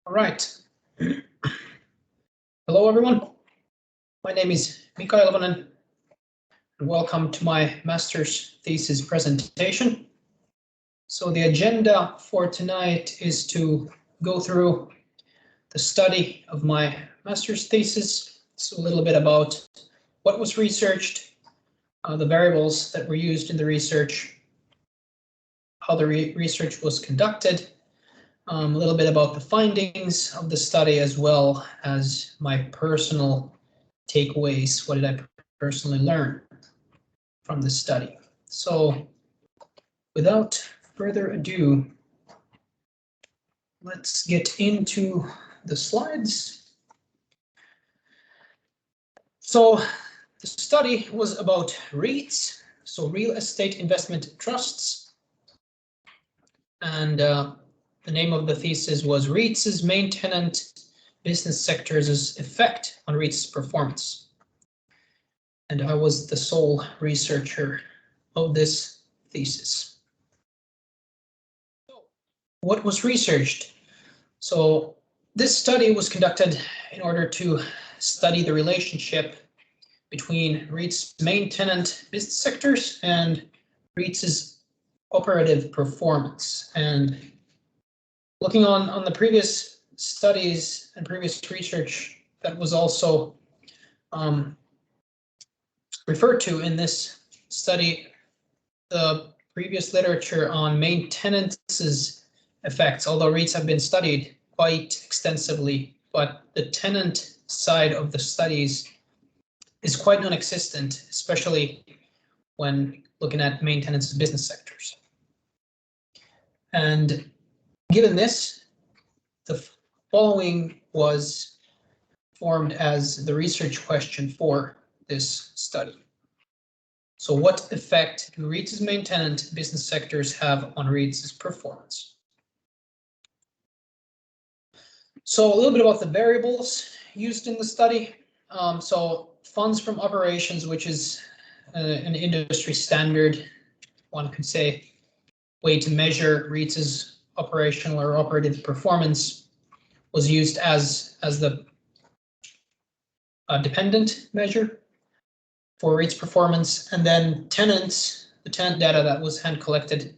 All right. Hello, everyone. My name is Mika Ilvonen, and welcome to my master's thesis presentation. So the agenda for tonight is to go through the study of my master's thesis. So a little bit about what was researched, the variables that were used in the research, how the research was conducted, a little bit about the findings of the study, as well as my personal takeaways. What did I personally learn from the study? So without further ado, let's get into the slides. So the study was about REITs, so real estate investment trusts. And the name of the thesis was REITs' main tenant business sectors' effect on REITs' performance. And I was the sole researcher of this thesis. So, what was researched? So this study was conducted in order to study the relationship between REITs' main tenant business sectors and REITs' operative performance. And looking on the previous studies and previous research that was also referred to in this study, the previous literature on main tenants' effects, although REITs have been studied quite extensively, but the tenant side of the studies is quite non-existent, especially when looking at main tenants' business sectors. And given this, the following was formed as the research question for this study. So what effect do REITs' main tenant business sectors have on REITs' performance? So a little bit about the variables used in the study. So funds from operations, which is an industry standard, one could say, way to measure REITs' operational or operative performance, was used as the dependent measure for REITs performance. And then tenants, the tenant data that was hand collected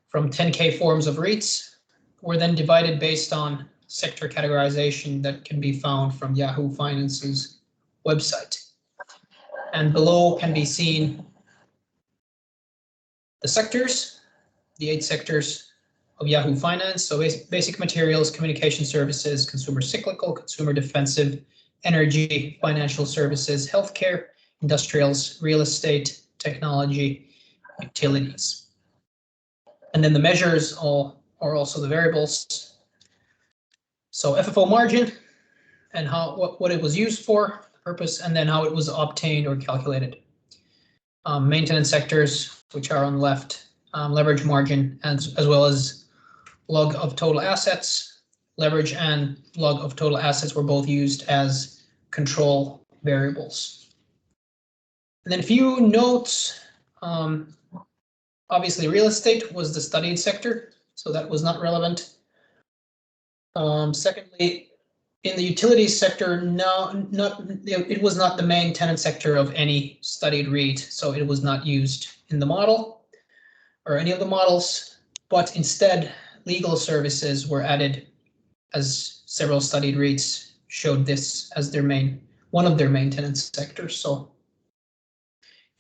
from 10K forms of REITs, were then divided based on sector categorization that can be found from Yahoo Finance's website. And below can be seen the sectors, the 8 sectors of Yahoo Finance. So basic materials, communication services, consumer cyclical, consumer defensive, energy, financial services, healthcare, industrials, real estate, technology, utilities. And then the measures are also the variables. So FFO margin and what it was used for, purpose, and then how it was obtained or calculated. Maintenance sectors, which are on the left, leverage margin, as well as log of total assets. Leverage and log of total assets were both used as control variables. And then a few notes. Obviously, real estate was the studied sector, so that was not relevant. Secondly, in the utilities sector, it was not the main tenant sector of any studied REIT, so it was not used in the model or any of the models, but instead legal services were added, as several studied REITs showed this as one of their main tenant sectors. So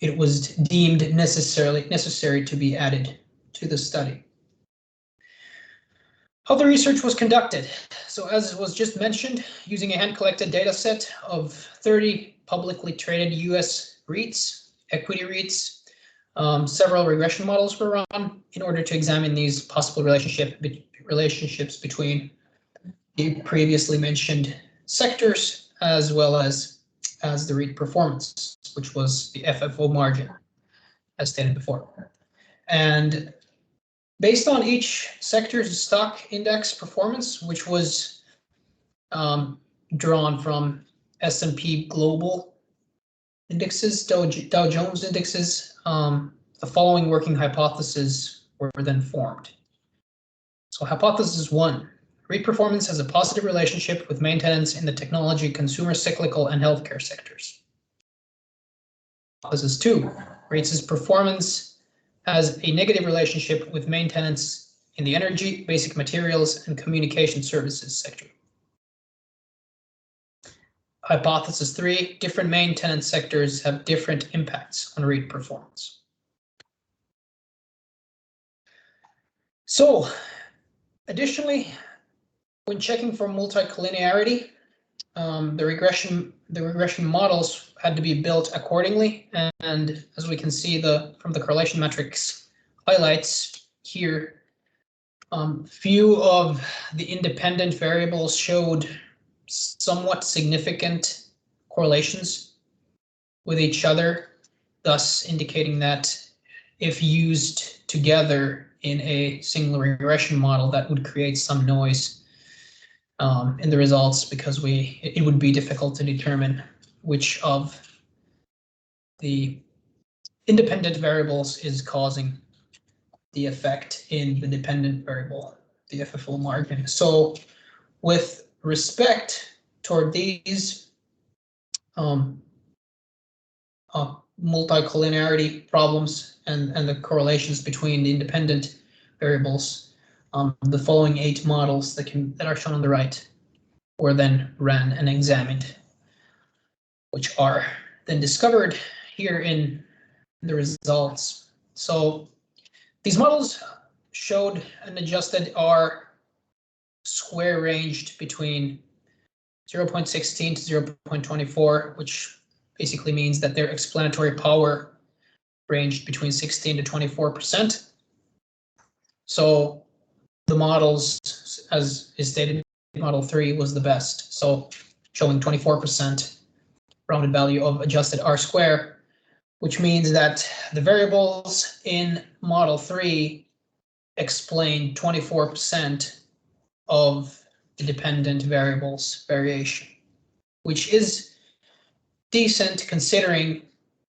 it was deemed necessary to be added to the study. How the research was conducted. So as was just mentioned, using a hand-collected data set of 30 publicly traded US REITs, equity REITs, several regression models were run in order to examine these possible relationships between the previously mentioned sectors, as well as the REIT performance, which was the FFO margin, as stated before. And based on each sector's stock index performance, which was drawn from S&P global indexes, Dow Jones indexes, the following working hypotheses were then formed. So hypothesis 1, REIT performance has a positive relationship with main tenants in the technology, consumer, cyclical, and healthcare sectors. Hypothesis 2, REITs' performance has a negative relationship with main tenants in the energy, basic materials, and communication services sector. Hypothesis 3, different main tenant sectors have different impacts on REIT performance. So, additionally, when checking for multicollinearity, the regression models had to be built accordingly, and as we can see from the correlation metrics highlights here, few of the independent variables showed somewhat significant correlations with each other, thus indicating that if used together in a single regression model, that would create some noise in the results, because it would be difficult to determine which of the independent variables is causing the effect in the dependent variable, the FFO margin. So with respect toward these multicollinearity problems and the correlations between the independent variables, the following 8 models that are shown on the right were then ran and examined, which are then discovered here in the results. So these models showed an adjusted R square ranged between 0.16 to 0.24, which basically means that their explanatory power ranged between 16 to 24%. So the models, as is stated, model 3 was the best. So showing 24% rounded value of adjusted R square, which means that the variables in model 3 explain 24% of the dependent variables variation, which is decent considering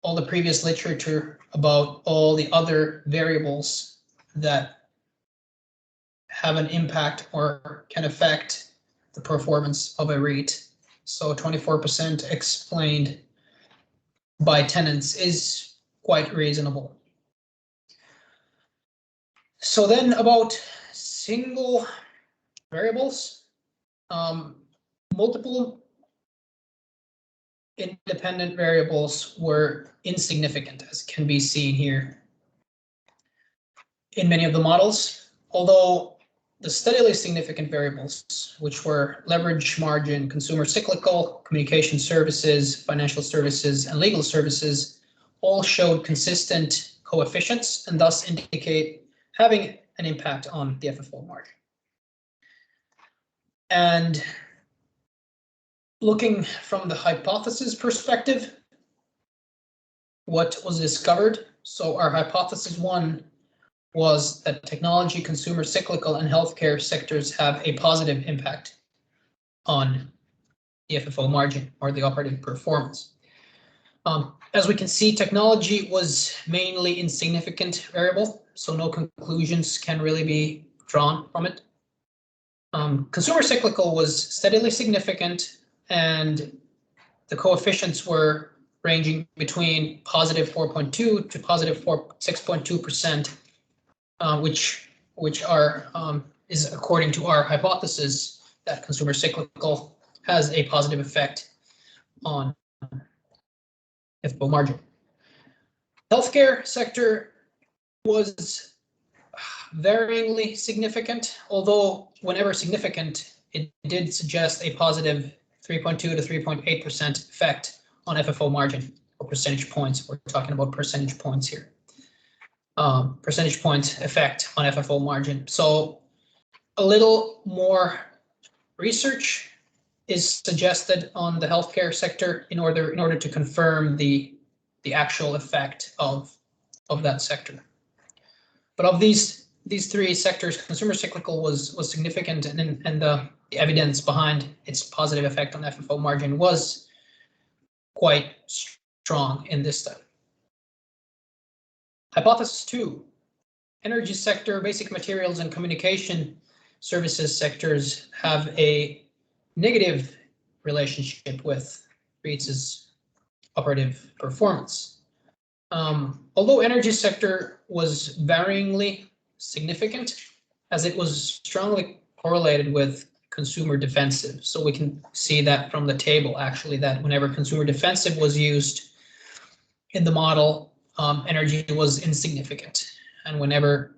all the previous literature about all the other variables that have an impact or can affect the performance of a REIT. So 24% explained by tenants is quite reasonable. So then about single variables, multiple independent variables were insignificant, as can be seen here in many of the models, although the steadily significant variables, which were leverage margin, consumer cyclical, communication services, financial services, and legal services, all showed consistent coefficients and thus indicate having an impact on the FFO margin. And looking from the hypothesis perspective, what was discovered? So our hypothesis 1 was that technology, consumer cyclical, and healthcare sectors have a positive impact on the FFO margin or the operating performance. As we can see, technology was mainly insignificant variable, so no conclusions can really be drawn from it. Consumer cyclical was steadily significant, and the coefficients were ranging between positive 4.2 to positive 6.2%. Which is according to our hypothesis that consumer cyclical has a positive effect on FFO margin. Healthcare sector was varyingly significant, although whenever significant, it did suggest a positive 3.2 to 3.8% effect on FFO margin, or percentage points. We're talking about percentage points here. Percentage point effect on FFO margin. So a little more research is suggested on the healthcare sector in order to confirm the actual effect of that sector. But of these 3 sectors, consumer cyclical was significant, and the evidence behind its positive effect on FFO margin was quite strong in this study. Hypothesis 2, energy sector, basic materials, and communication services sectors have a negative relationship with REITs' operative performance. Although energy sector was varyingly significant, as it was strongly correlated with consumer defensive. So we can see that from the table, actually, that whenever consumer defensive was used in the model, energy was insignificant. And whenever,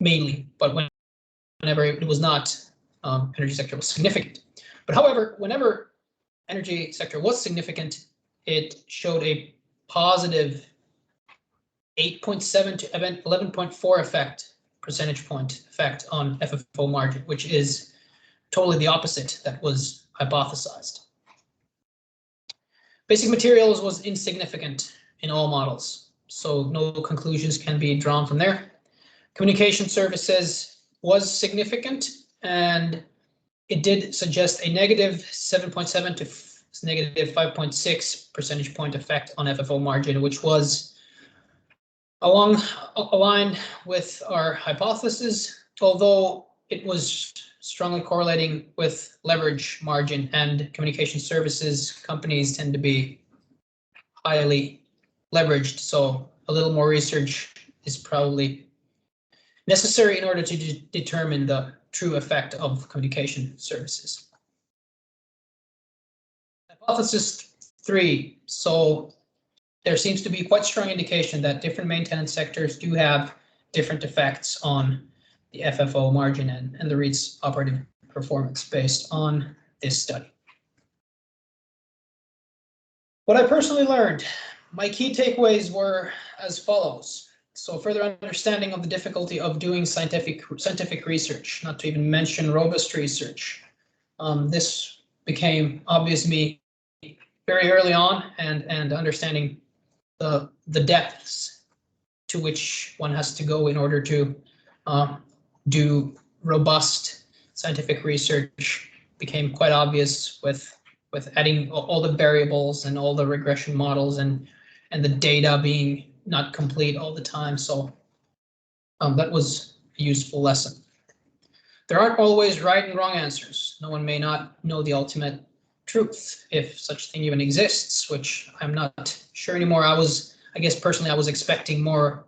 mainly, but whenever it was not, energy sector was significant. But however, whenever energy sector was significant, it showed a positive 8.7 to 11.4 percentage point effect on FFO margin, which is totally the opposite that was hypothesized. Basic materials was insignificant in all models, so no conclusions can be drawn from there. Communication services was significant, and it did suggest a negative 7.7 to negative 5.6 percentage point effect on FFO margin, which was aligned with our hypothesis, although it was strongly correlating with leverage margin, and communication services companies tend to be highly leveraged, so a little more research is probably necessary in order to determine the true effect of communication services. Hypothesis 3. So there seems to be quite strong indication that different main tenant sectors do have different effects on the FFO margin and the REIT's operating performance based on this study. What I personally learned, my key takeaways were as follows. So further understanding of the difficulty of doing scientific research, not to even mention robust research. This became obvious to me very early on, and understanding the depths to which one has to go in order to do robust scientific research became quite obvious with adding all the variables and all the regression models and the data being not complete all the time. So that was a useful lesson. There aren't always right and wrong answers. No one may not know the ultimate truth, if such thing even exists, which I'm not sure anymore. I guess personally, I was expecting more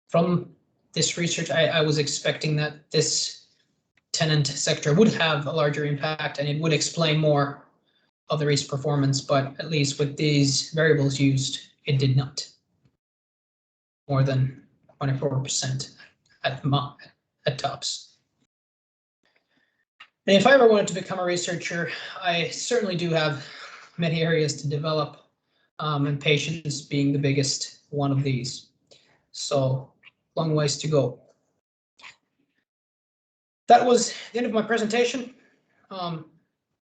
from this research. I was expecting that this tenant sector would have a larger impact and it would explain more of the REIT's performance, but at least with these variables used, it did not. More than 24% at tops. And if I ever wanted to become a researcher, I certainly do have many areas to develop, and patience being the biggest one of these. So long ways to go. That was the end of my presentation. I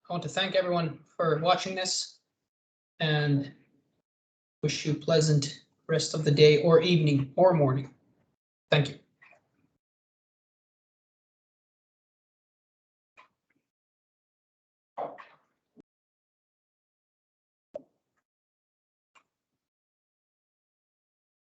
want to thank everyone for watching this and wish you a pleasant rest of the day or evening or morning. Thank you.